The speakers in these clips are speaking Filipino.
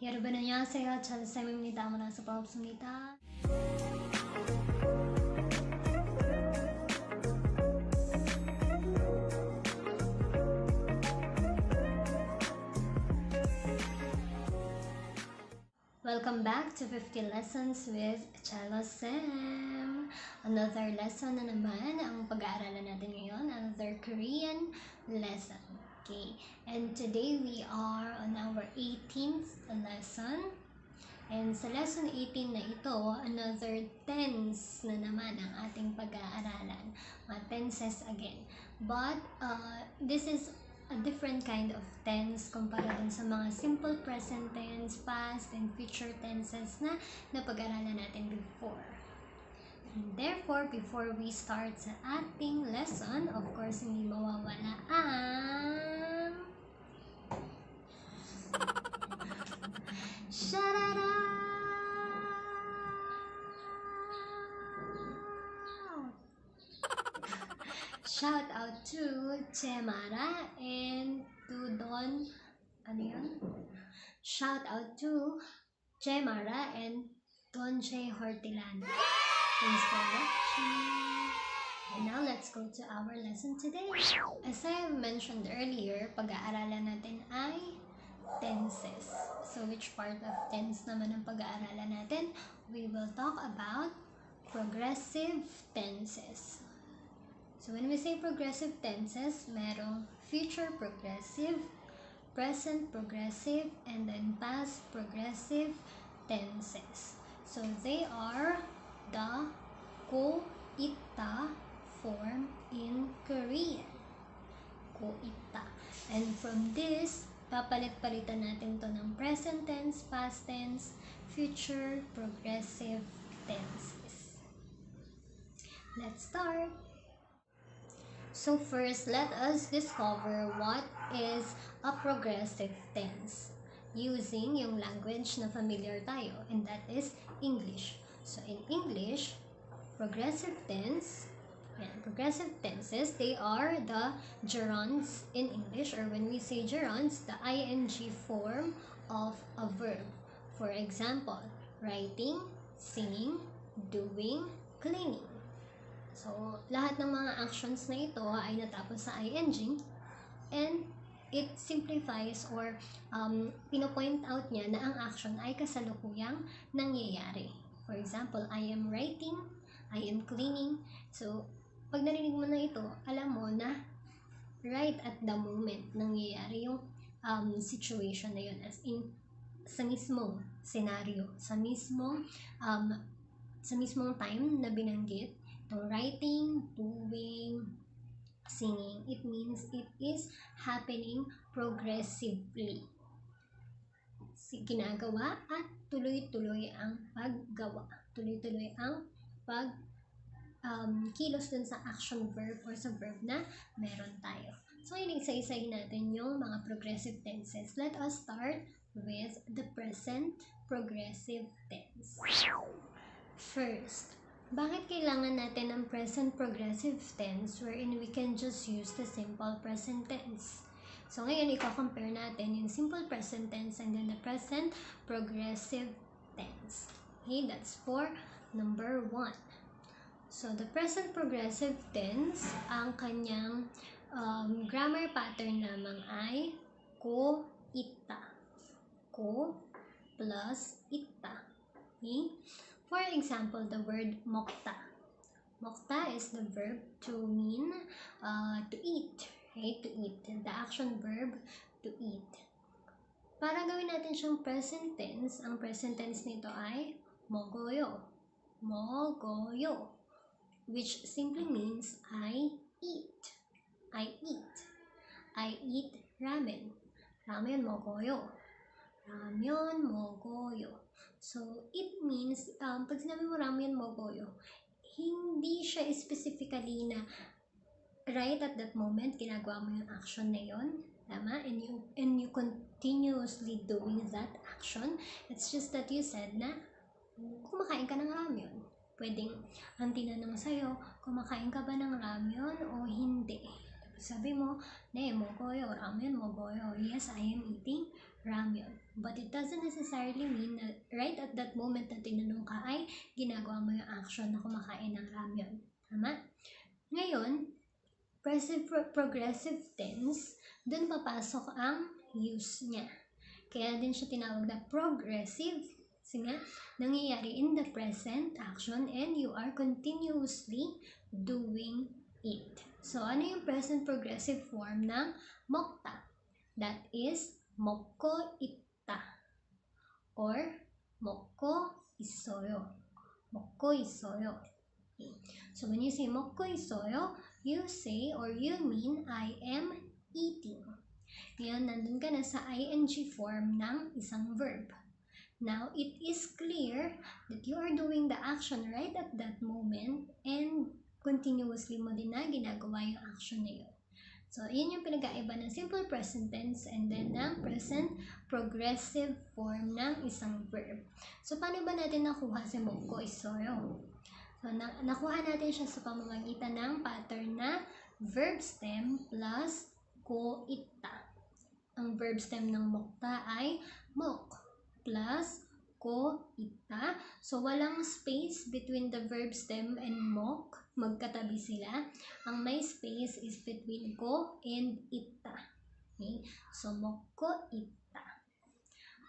여러분 안녕하세요. 저는 쌤입니다. 만나서 반갑습니다. Welcome back to 50 Lessons with Chalo Sam. Another lesson na naman ang pag-aaralan natin ngayon, another Korean lesson. Okay, and today we are on our 18th lesson. And sa lesson 18 na ito, another tense na naman ang ating pag-aaralan. Tenses again. But this is a different kind of tense kumpara dun sa mga simple present tense, past, and future tenses na napag-aralan natin before. And therefore, before we start sa ating lesson, of course, hindi mawawala ang Sharara! Shout out to Chemara and to Don, ano yun? Shout out to Chemara and Don Che Hortilan. Thanks for watching. And now let's go to our lesson today. As I mentioned earlier, pag-aaralan natin ay tenses. So which part of tense naman ang pag-aaralan natin? We will talk about progressive tenses. So when we say progressive tenses, merong future progressive, present progressive, and then past progressive tenses. So they are the ko-ita form in Korean. Ko-ita. And from this, papalit-palitan natin to ng present tense, past tense, future progressive tenses. Let's start! So first, let us discover what is a progressive tense using yung language na familiar tayo, and that is English. So in English, progressive tenses, they are the gerunds in English, or when we say gerunds, the ing form of a verb. For example, writing, singing, doing, cleaning. So, lahat ng mga actions na ito ay natapos sa ing, and it simplifies or pinopoint out niya na ang action ay kasalukuyang nangyayari. For example, I am writing, I am cleaning. So, pag narinig mo na ito, alam mo na right at the moment nangyayari yung situation na yun, as in sa mismong scenario, sa mismong time na binanggit. So, writing, doing, singing, it means it is happening progressively. Ginagawa at tuloy-tuloy ang paggawa. Tuloy-tuloy ang kilos dun sa action verb or sa verb na meron tayo. So, isa-isahin natin yung mga progressive tenses. Let us start with the present progressive tense. First, bakit kailangan natin ng present progressive tense wherein we can just use the simple present tense? So, ngayon, i-compare natin yung simple present tense and then the present progressive tense. Okay, that's for number 1. So, the present progressive tense, ang kanyang grammar pattern lamang ay ko-ita. Ko plus ita. Okay? For example, the word mokta. Mokta is the verb to mean to eat, right? To eat. The action verb to eat. Para gawin natin siyang present tense, ang present tense nito ay mogoyo. Mogoyo. Which simply means I eat. I eat. I eat ramen. Ramen mogoyo. Ramyeon mogoyo. So, it means, pag sinabi mo ramyeon mogoyo, hindi siya specifically na right at that moment, ginagawa mo yung action na yon, tama? And you continuously doing that action. It's just that you said na kumakain ka ng ramyeon. Pwedeng, ang tinanong sa'yo, kumakain ka ba ng ramyeon o hindi? Sabi mo, ne, mogoyo, ramen mogoyo. Yes, I am eating ramyeon. But it doesn't necessarily mean na right at that moment na tinanong ka ay ginagawa mo yung action na kumakain ng ramyun. Tama? Ngayon, progressive tense, dun papasok ang use niya. Kaya din siya tinawag na progressive. Kasi nga, nangyayari in the present action and you are continuously doing it. So, ano yung present progressive form ng mokta? That is, mokko itta or mokko isoyo. Mokko isoyo. Okay. So, when you say mokko isoyo, you say or you mean I am eating. Ngayon, nandun ka na sa ing form ng isang verb. Now, it is clear that you are doing the action right at that moment and continuously mo din na ginagawa yung action na yun. So, yun yung pinag-aiba ng simple present tense and then ng present progressive form ng isang verb. So, paano ba natin nakuha si mokko isoyo? So, nakuha natin siya sa pamamagitan ng pattern na verb stem plus ko itta. Ang verb stem ng mokta ay mok plus ko itta. So, walang space between the verb stem and mok. Magkatabi sila. Ang may space is between ko and itta. Okay? So, mokko itta.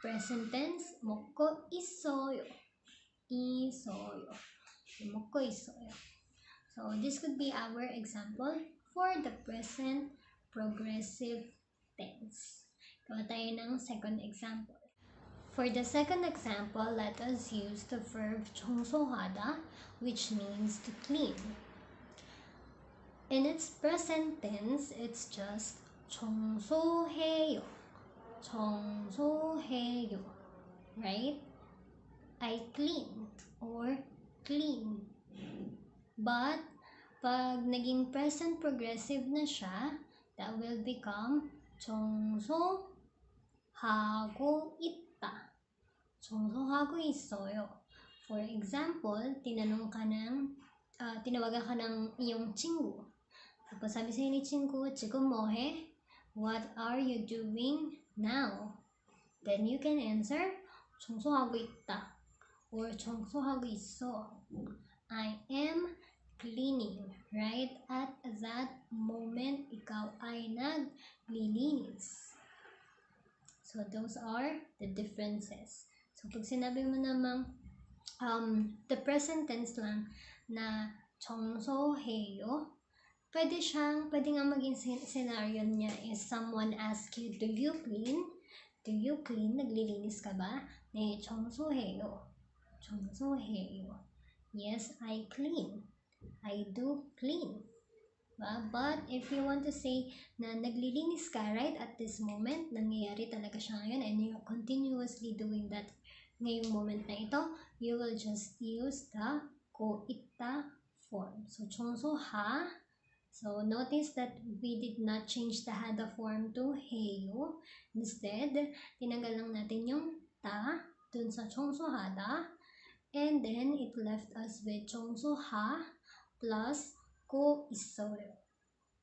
Present tense, mokko isoyo. Isoyo. Mokko isoyo. So, this could be our example for the present progressive tense. Gawa tayo ng second example. For the second example, let us use the verb 청소하다, which means to clean. In its present tense, it's just 청소해요. 청소해요. Right? I clean or clean. But, pag naging present progressive na siya, that will become 청소하고 있다. 청소하고 있어요. For example, tinawagan ka ng iyong 친구. Tapos sabi sa'yo ni 친구, 지금 뭐해? What are you doing now? Then you can answer, 청소하고 있다. Or 청소하고 있어. I am cleaning. Right at that moment, ikaw ay naglilinis. So, those are the differences. So, pag sinabi mo namang the present tense lang na 청소해요, pwede nga maging scenario niya is someone ask you, do you clean? Do you clean? Naglilinis ka ba? 네, 청소해요. 청소해요. Yes, I clean. I do clean. But if you want to say na naglilinis ka right at this moment, nangyayari talaga siya ngayon and you're continuously doing that ngayong moment na ito, you will just use the ko itta form. So, 청소하. So, notice that we did not change the hada form to heyo. Instead, tinanggal lang natin yung ta dun sa 청소하다. And then, it left us with 청소하 plus ko 있어요.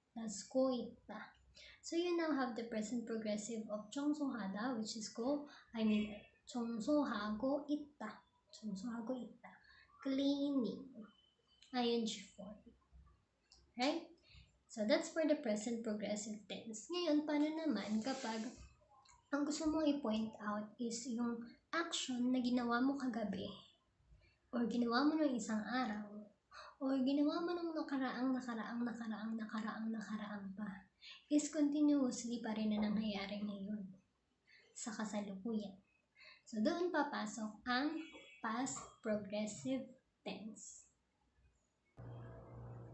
Plus ko 있다. So, you now have the present progressive of 청소하다, which is 청소하고 있다. 청소하고 있다. Cleaning. ing form. Right? So, that's for the present progressive tense. Ngayon, paano naman kapag ang gusto mo i-point out is yung action na ginawa mo kagabi or ginawa mo ng isang araw or ginawa mo ng nakaraang pa is continuously pa rin na nangyayari ngayon sa kasalukuyan. So, doon papasok ang past progressive tense.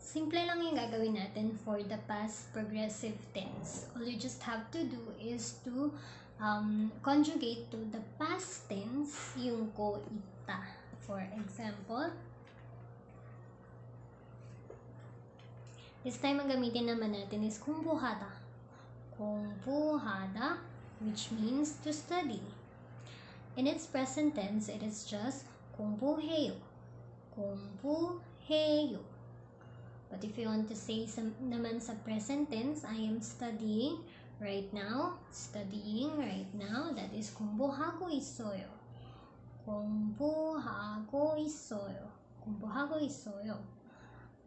Simple lang yung gagawin natin for the past progressive tense. All you just have to do is to conjugate to the past tense yung ko itta. For example, this time ang gamitin naman natin is 공부하다. 공부하다, which means to study. In its present tense, it is just 공부해요. 공부해요. But if you want to say naman sa present tense, I am studying. Right now, studying right now, that is 공부하고 있어요. 공부하고 있어요. 공부하고 있어요.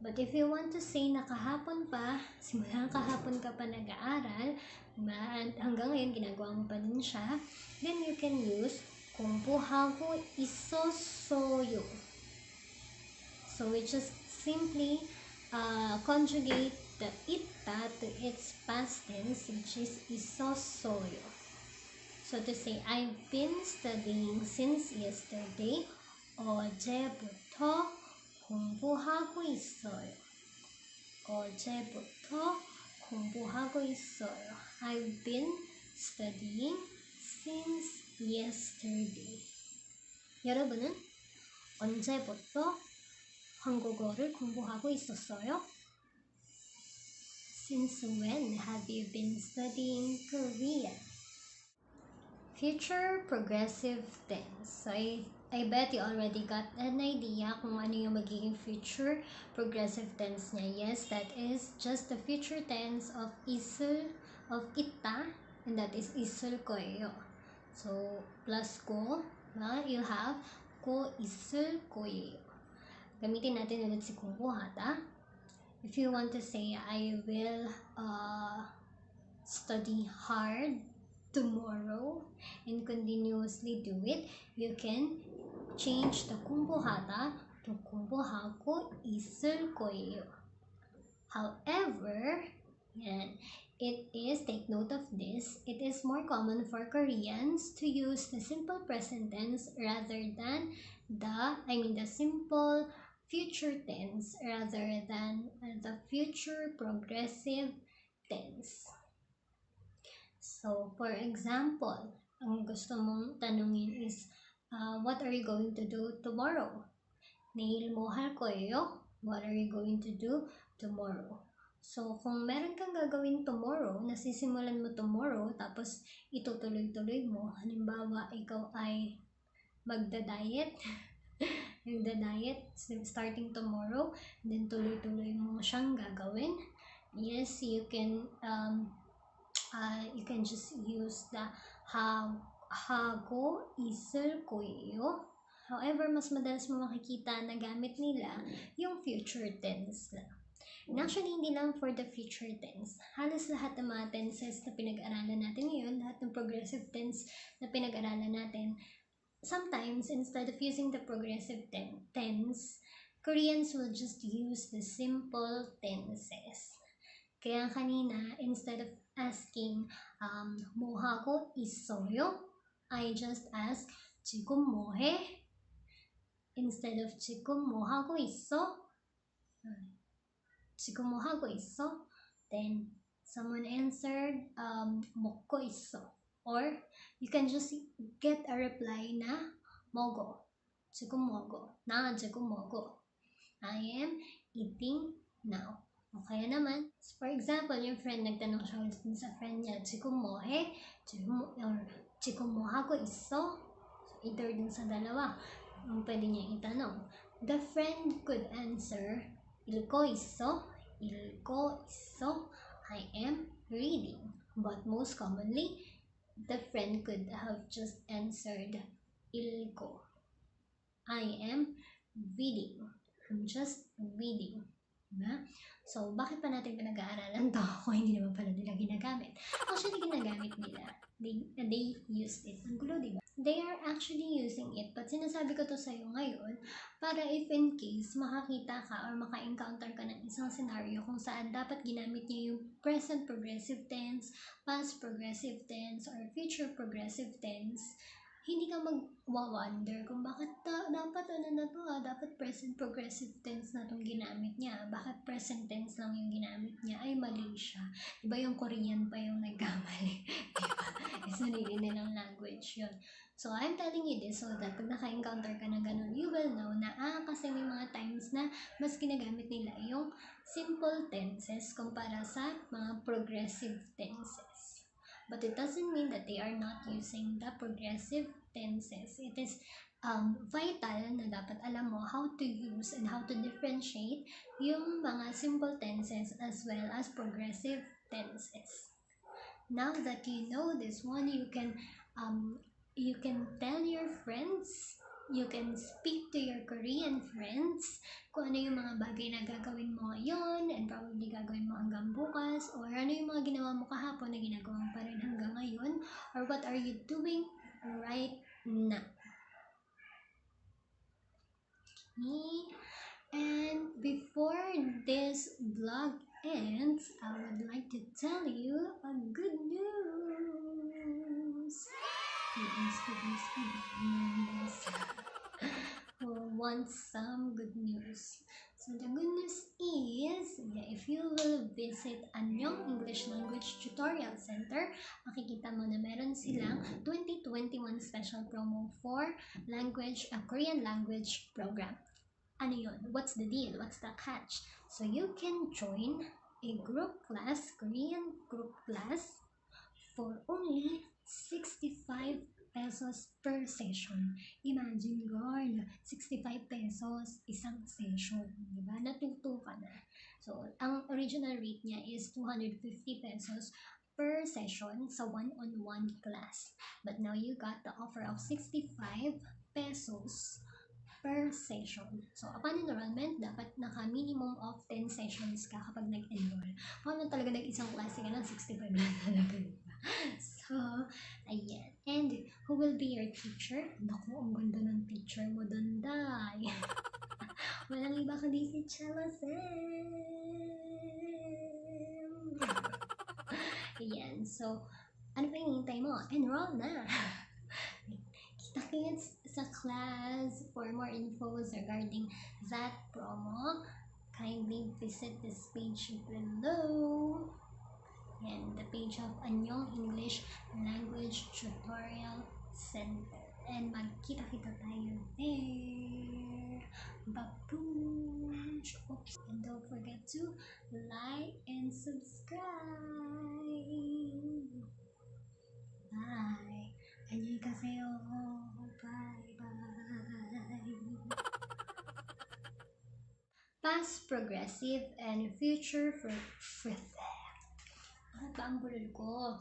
But if you want to say na kahapon pa, simula kahapon ka pa nag-aaral, at hanggang ngayon ginagawa mo pa din siya, then you can use 공부하고 있었어요. So we just simply conjugate the ita to its past tense, which is 있었어요. So to say, I've been studying since yesterday. 어제부터 공부하고 있어요. 어제부터 공부하고 있어요. I've been studying since yesterday. 여러분은 언제부터 한국어를 공부하고 있었어요? Since when have you been studying Korean? Future progressive tense. So I bet you already got an idea kung ano yung magiging future progressive tense niya. Yes, that is just the future tense of 있을, of 있다, and that is 있을 거예요. So plus ko, you have ko 있을 거예요. Gamitin natin ulit si 공부하다. If you want to say, I will study hard tomorrow and continuously do it, you can change the 공부하다 to 공부하고 있을 거예요. However, it is, take note of this, it is more common for Koreans to use the simple present tense rather than the simple future tense rather than the future progressive tense. So, for example, ang gusto mong tanungin is, what are you going to do tomorrow? 내일 뭐 할 거예요? What are you going to do tomorrow? So, kung meron kang gagawin tomorrow, nasisimulan mo tomorrow, tapos itutuloy-tuloy mo, halimbawa, ikaw ay magda-diet, magda-diet starting tomorrow, then tuloy-tuloy mo siyang gagawin. Yes, you can just use the 하고 있을 거예요. However, mas madalas mo makikita na gamit nila yung future tense lang. And actually, hindi lang for the future tense. Halos lahat ng mga tenses na pinag-aralan natin ngayon, lahat ng progressive tense na pinag-aralan natin, sometimes, instead of using the progressive tense, Koreans will just use the simple tenses. Kaya kanina, instead of asking, 뭐 하고 있어요? I just ask, 지금 뭐 해? Instead of 지금 뭐 하고 있어? 지금 뭐 하고 있어? Then, someone answered, 먹고 있어. Or, you can just get a reply na, 먹어. 지금 먹어. 나 지금 먹어. I am eating now. O kaya naman, for example, yung friend nagtanong siya ulit sa friend niya, 지금 뭐 해? Or 지금 뭐 하고 있어? So, either dun sa dalawa, pwede niya itanong. The friend could answer, 읽고 있어? 읽고 있어? I am reading. But most commonly, the friend could have just answered, 읽고. I am reading. I'm just reading. Diba? So, bakit pa natin pinag-aaralan to kung hindi naman pala nila ginagamit? Actually, ginagamit nila. They used it. Ang gulo, diba? They are actually using it. But sinasabi ko to sa'yo ngayon para if in case makakita ka or maka-encounter ka ng isang scenario kung saan dapat ginamit niya yung present progressive tense, past progressive tense, or future progressive tense, hindi ka mag-wonder kung bakit dapat dapat present progressive tense na itong ginamit niya. Bakit present tense lang yung ginamit niya? Ay, mali siya. Diba yung Korean pa yung nagkamali? Diba? It's sarili nilang language yun. So, I'm telling you this so that pag naka-encounter ka na ganun, you will know na, kasi may mga times na mas ginagamit nila yung simple tenses kumpara sa mga progressive tenses. But it doesn't mean that they are not using the progressive tenses. It is vital na dapat alam mo how to use and how to differentiate yung mga simple tenses as well as progressive tenses. Now that you know this one, you can tell your friends, you can speak to your Korean friends kung ano yung mga bagay na gagawin mo ngayon and probably gagawin mo hanggang bukas, or ano yung mga ginawa mo kahapon na ginagawa mo pa rin hanggang ngayon, or what are you doing right now. Okay? And before this vlog ends, I would like to tell you a good news. Goodness. Who wants some good news? So the good news is, if you will visit Anyong English Language Tutorial Center, makikita mo na meron silang 2021 special promo for Korean language program. Ano yun? What's the deal? What's the catch? So you can join a group class, Korean group class, for only 65 pesos per session. Imagine, girl, 65 pesos isang session. Diba? Natuto ka na. So, ang original rate niya is 250 pesos per session sa one-on-one class. But now you got the offer of 65 pesos per session. So, upon enrollment, dapat naka-minimum of 10 sessions ka kapag nag-enroll. Paano talaga nag-isang klase ka ng 65 na talaga, diba? So, ayan. And who will be your teacher? Naku, ang ganda ng teacher mo, Danday. Walang iba kundi si Chella Sam. Ayan. So, ano pa hinihintay mo? Enroll na! Kita-kits sa class. For more infos regarding that promo, kindly visit this page below. And the page of Anyong English Language Tutorial Center. And magkita-kita tayo there. Babush! Oops. And don't forget to like and subscribe. Bye. 안녕히가세요. Bye bye. Past progressive and future for ano ba ang bulol ko?